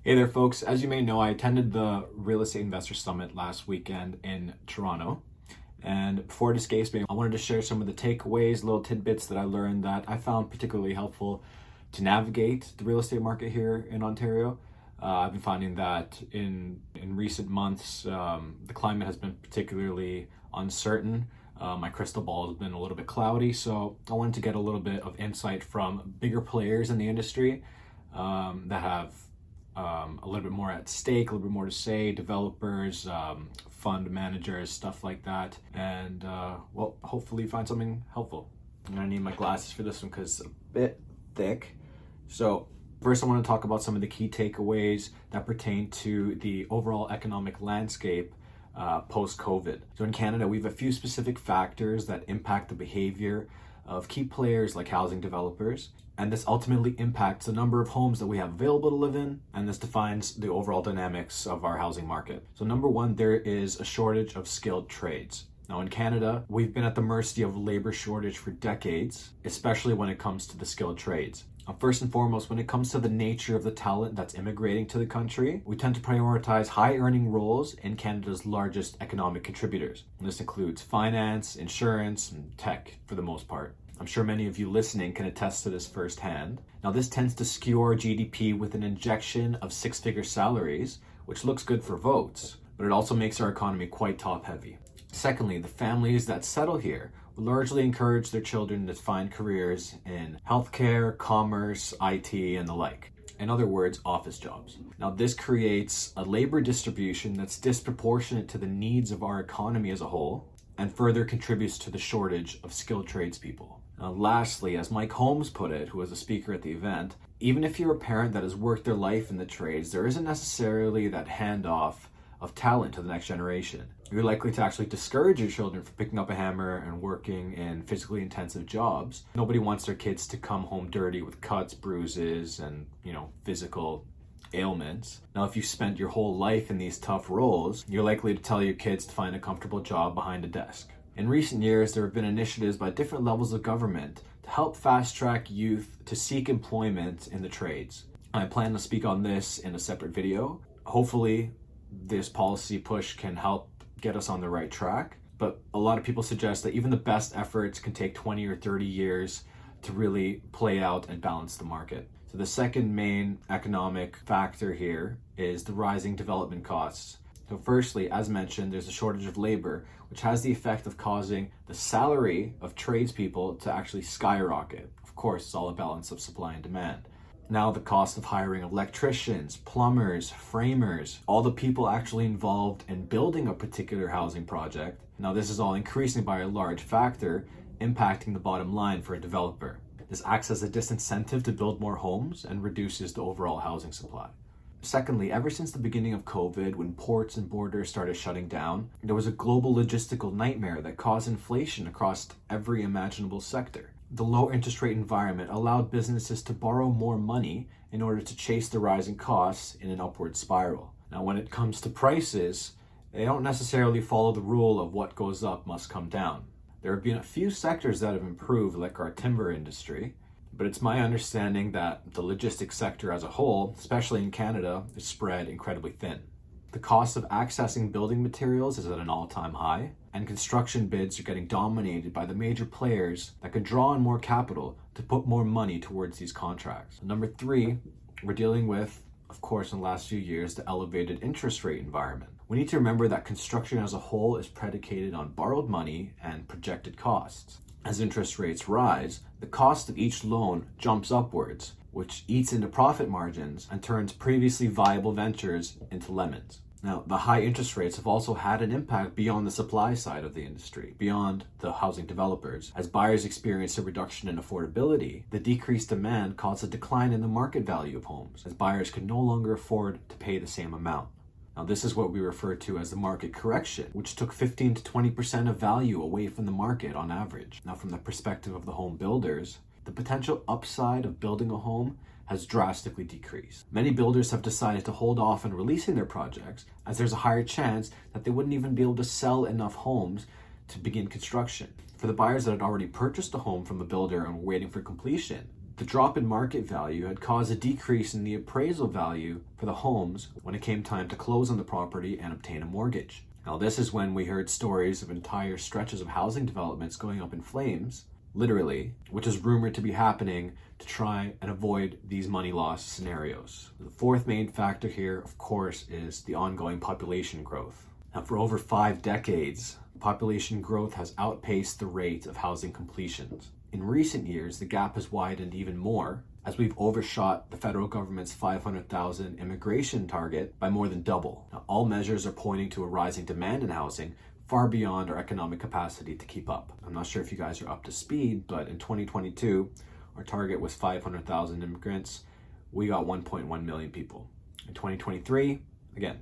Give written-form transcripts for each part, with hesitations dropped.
Hey there, folks. As you may know, I attended the Real Estate Investor Summit last weekend in Toronto. And before it escapes me, I wanted to share some of the takeaways, little tidbits that I learned that I found particularly helpful to navigate the real estate market here in Ontario. I've been finding that in recent months, the climate has been particularly uncertain. My crystal ball has been a little bit cloudy, so I wanted to get a little bit of insight from bigger players in the industry that have a little bit more at stake, a little bit more to say, developers, fund managers, stuff like that. And well, hopefully find something helpful. I'm gonna need my glasses for this one because it's a bit thick. So first I want to talk about some of the key takeaways that pertain to the overall economic landscape post-COVID. So in Canada, we have a few specific factors that impact the behavior of key players like housing developers, and this ultimately impacts the number of homes that we have available to live in, and this defines the overall dynamics of our housing market. So number one, there is a shortage of skilled trades. Now in Canada, we've been at the mercy of labor shortage for decades, especially when it comes to the skilled trades. First and foremost, when it comes to the nature of the talent that's immigrating to the country, we tend to prioritize high-earning roles in Canada's largest economic contributors. And this includes finance, insurance, and tech for the most part. I'm sure many of you listening can attest to this firsthand. Now, this tends to skew our GDP with an injection of six-figure salaries, which looks good for votes, but it also makes our economy quite top-heavy. Secondly, the families that settle here will largely encourage their children to find careers in healthcare, commerce, IT, and the like. In other words, office jobs. Now, this creates a labor distribution that's disproportionate to the needs of our economy as a whole and further contributes to the shortage of skilled tradespeople. Now, lastly, as Mike Holmes put it, who was a speaker at the event, even if you're a parent that has worked their life in the trades, there isn't necessarily that handoff of talent to the next generation. You're likely to actually discourage your children from picking up a hammer and working in physically intensive jobs. Nobody wants their kids to come home dirty with cuts, bruises, and, physical ailments. Now, if you spent your whole life in these tough roles, you're likely to tell your kids to find a comfortable job behind a desk. In recent years, there have been initiatives by different levels of government to help fast-track youth to seek employment in the trades. I plan to speak on this in a separate video. Hopefully, this policy push can help get us on the right track, but a lot of people suggest that even the best efforts can take 20 or 30 years to really play out and balance the market. So the second main economic factor here is the rising development costs. So firstly, as mentioned, there's a shortage of labor, which has the effect of causing the salary of tradespeople to actually skyrocket. Of course, it's all a balance of supply and demand. Now the cost of hiring electricians, plumbers, framers, all the people actually involved in building a particular housing project. Now this is all increasing by a large factor, impacting the bottom line for a developer. This acts as a disincentive to build more homes and reduces the overall housing supply. Secondly, ever since the beginning of COVID, when ports and borders started shutting down, there was a global logistical nightmare that caused inflation across every imaginable sector. The low interest rate environment allowed businesses to borrow more money in order to chase the rising costs in an upward spiral. Now, when it comes to prices, they don't necessarily follow the rule of what goes up must come down. There have been a few sectors that have improved, like our timber industry, but it's my understanding that the logistics sector as a whole, especially in Canada, is spread incredibly thin. The cost of accessing building materials is at an all-time high, and construction bids are getting dominated by the major players that could draw on more capital to put more money towards these contracts. Number three, we're dealing with, of course, in the last few years, the elevated interest rate environment. We need to remember that construction as a whole is predicated on borrowed money and projected costs. As interest rates rise, the cost of each loan jumps upwards, which eats into profit margins and turns previously viable ventures into lemons. Now, the high interest rates have also had an impact beyond the supply side of the industry, beyond the housing developers. As buyers experience a reduction in affordability, the decreased demand caused a decline in the market value of homes, as buyers could no longer afford to pay the same amount. Now, this is what we refer to as the market correction, which took 15 to 20% of value away from the market on average. Now, from the perspective of the home builders, the potential upside of building a home has drastically decreased. Many builders have decided to hold off on releasing their projects as there's a higher chance that they wouldn't even be able to sell enough homes to begin construction. For the buyers that had already purchased a home from a builder and were waiting for completion, the drop in market value had caused a decrease in the appraisal value for the homes when it came time to close on the property and obtain a mortgage. Now, this is when we heard stories of entire stretches of housing developments going up in flames, literally, which is rumored to be happening to try and avoid these money loss scenarios. The fourth main factor here, of course, is the ongoing population growth. Now, for over 5 decades, population growth has outpaced the rate of housing completions. In recent years, the gap has widened even more as we've overshot the federal government's 500,000 immigration target by more than double. Now, all measures are pointing to a rising demand in housing far beyond our economic capacity to keep up. I'm not sure if you guys are up to speed, but in 2022, our target was 500,000 immigrants. We got 1.1 million people. In 2023, again,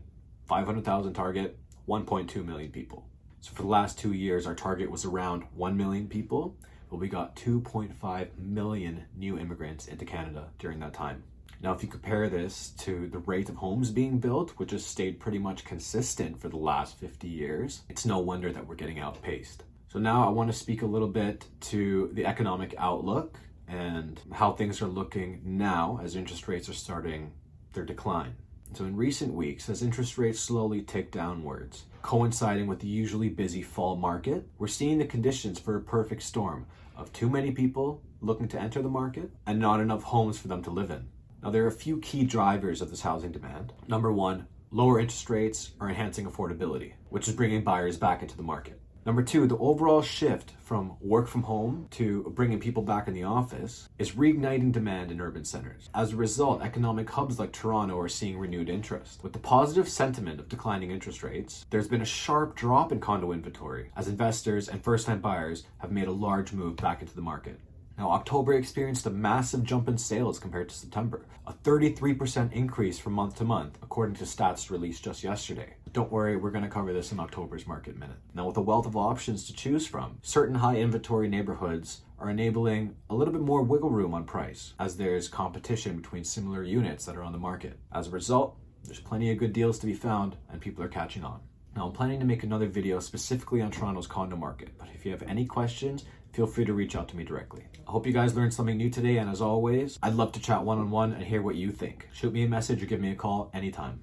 500,000 target, 1.2 million people. So for the last 2 years, our target was around 1 million people, but we got 2.5 million new immigrants into Canada during that time. Now, if you compare this to the rate of homes being built, which has stayed pretty much consistent for the last 50 years, it's no wonder that we're getting outpaced. So now I want to speak a little bit to the economic outlook and how things are looking now as interest rates are starting their decline. So in recent weeks, as interest rates slowly tick downwards, coinciding with the usually busy fall market, we're seeing the conditions for a perfect storm of too many people looking to enter the market and not enough homes for them to live in. Now, there are a few key drivers of this housing demand. Number one, lower interest rates are enhancing affordability, which is bringing buyers back into the market. Number two, the overall shift from work from home to bringing people back in the office is reigniting demand in urban centers. As a result, economic hubs like Toronto are seeing renewed interest. With the positive sentiment of declining interest rates, there's been a sharp drop in condo inventory as investors and first-time buyers have made a large move back into the market. Now, October experienced a massive jump in sales compared to September, a 33% increase from month to month, according to stats released just yesterday. Don't worry, we're going to cover this in October's Market Minute. Now, with a wealth of options to choose from, certain high inventory neighborhoods are enabling a little bit more wiggle room on price, as there's competition between similar units that are on the market. As a result, there's plenty of good deals to be found, and people are catching on. Now, I'm planning to make another video specifically on Toronto's condo market, but if you have any questions, feel free to reach out to me directly. I hope you guys learned something new today, and as always, I'd love to chat one-on-one and hear what you think. Shoot me a message or give me a call anytime.